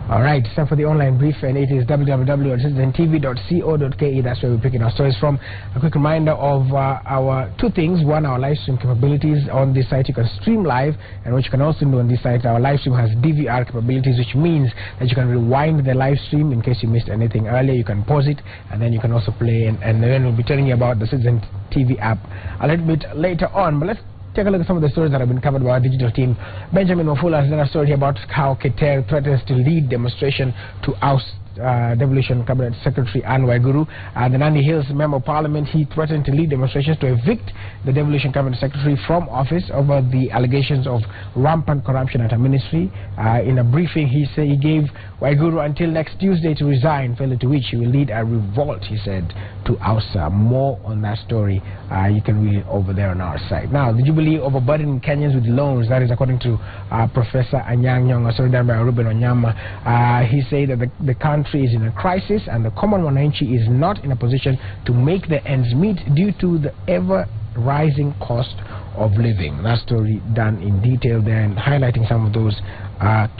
All right, it's time for the online brief, and it is www.citizentv.co.ke. That's where we're picking our stories from. A quick reminder of our two things. One, our live stream capabilities. On this site, you can stream live, and what you can also do on this site, our live stream has DVR capabilities, which means that you can rewind the live stream in case you missed anything earlier. You can pause it, and then you can also play, and then we'll be telling you about the Citizen TV app a little bit later on. But let's take a look at some of the stories that have been covered by our digital team. Benjamin Wafula has done a story here about how Keter threatens to lead demonstration to oust Devolution Cabinet Secretary Anne Waiguru. The Nandi Hills Member of Parliament, he threatened to lead demonstrations to evict the Devolution Cabinet Secretary from office over the allegations of rampant corruption at her ministry. In a briefing, he said he gave Waiguru until next Tuesday to resign, failure to which he will lead a revolt, he said, to oust her. More on that story, you can read it over there on our site. Now, the Jubilee overburdened Kenyans with loans. That is according to Professor Anyang' Nyong'o, sorry, done by Ruben Onyama. He said that the country is in a crisis and the common Mwananchi is not in a position to make the ends meet due to the ever-rising cost of living. That story done in detail there and highlighting some of those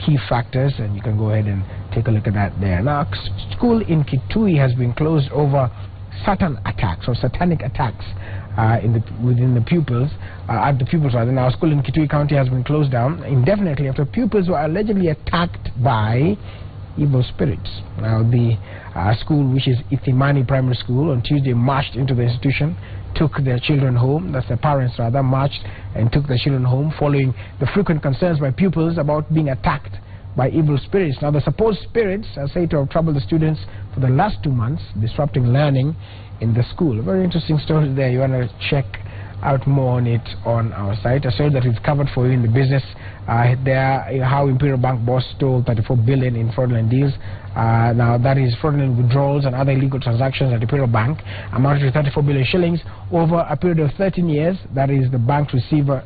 key factors, and you can go ahead and take a look at that there. Now, school in Kitui has been closed over satanic attacks within the pupils, at the pupils rather. Now, school in Kitui County has been closed down indefinitely after pupils were allegedly attacked by evil spirits. Now, the school, which is Ithimani Primary School, on Tuesday marched into the institution, took their children home. That's their parents rather, marched and took their children home following the frequent concerns by pupils about being attacked by evil spirits. Now, the supposed spirits are said to have troubled the students for the last 2 months, disrupting learning in the school. A very interesting story there. You want to check out more on it on our site. A story that we've covered for you in the business there, how Imperial Bank boss stole 34 billion in fraudulent deals. Now, that is fraudulent withdrawals and other illegal transactions at Imperial Bank amounted to 34 billion shillings over a period of 13 years. That is the bank receiver.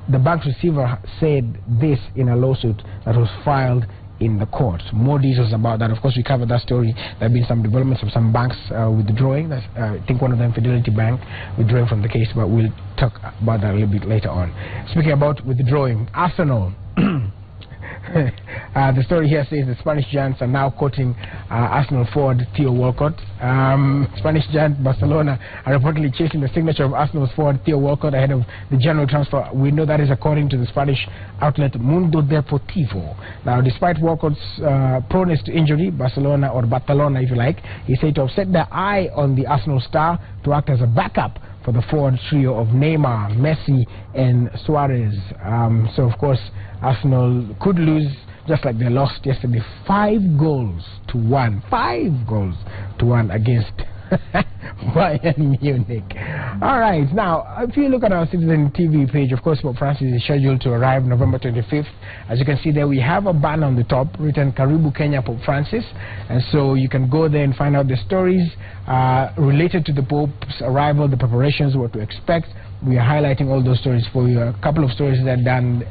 The bank receiver said this in a lawsuit that was filed in the court. More details about that. Of course, we covered that story. There have been some developments of some banks withdrawing. I think one of them, Fidelity Bank, withdrawing from the case, but we'll talk about that a little bit later on. Speaking about withdrawing, Arsenal. The story here says the Spanish giants are now courting Arsenal forward Theo Walcott. Spanish giant Barcelona are reportedly chasing the signature of Arsenal's forward Theo Walcott ahead of the general transfer window. That is according to the Spanish outlet Mundo Deportivo. Now, despite Walcott's proneness to injury, Barcelona, or Barcelona if you like, is said to have set their eye on the Arsenal star to act as a backup for the forward trio of Neymar, Messi and Suarez. So, of course, Arsenal could lose, just like they lost yesterday, 5-1. 5-1 against Bayern Munich. All right, now, if you look at our Citizen TV page, of course, Pope Francis is scheduled to arrive November 25th. As you can see there, we have a banner on the top written Karibu Kenya Pope Francis, and so you can go there and find out the stories related to the Pope's arrival, the preparations, what to expect. We are highlighting all those stories for you. A couple of stories that are done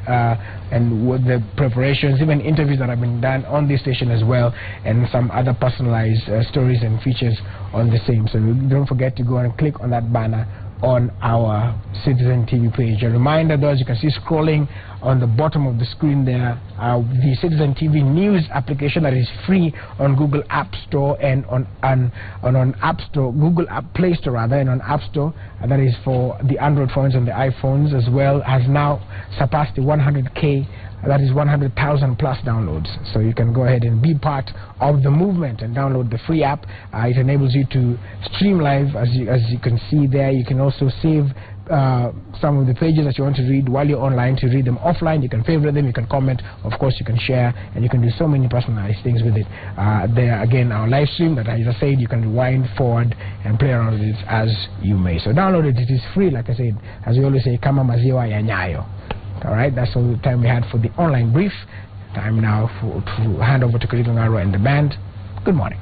and with the preparations, even interviews that have been done on this station as well, and some other personalized stories and features on the same. So don't forget to go and click on that banner on our Citizen TV page. A reminder, though, as you can see scrolling on the bottom of the screen there, the Citizen TV News application that is free on Google App Store and on App Store, Google App Play Store rather, and on App Store, that is for the Android phones and the iPhones as well, has now surpassed the 100K. That is 100,000 plus downloads. So you can go ahead and be part of the movement and download the free app. It enables you to stream live, as you can see there. You can also save some of the pages that you want to read while you're online to read them offline. You can favorite them, you can comment, of course you can share, and you can do so many personalized things with it. There again, our live stream that, as I said, you can rewind, forward and play around with it as you may. So download it. It is free, like I said, as we always say, kama maziwa ya nyayo. Alright, that's all the time we had for the online brief. Time now to hand over to Karibu Ngaro and the band. Good morning.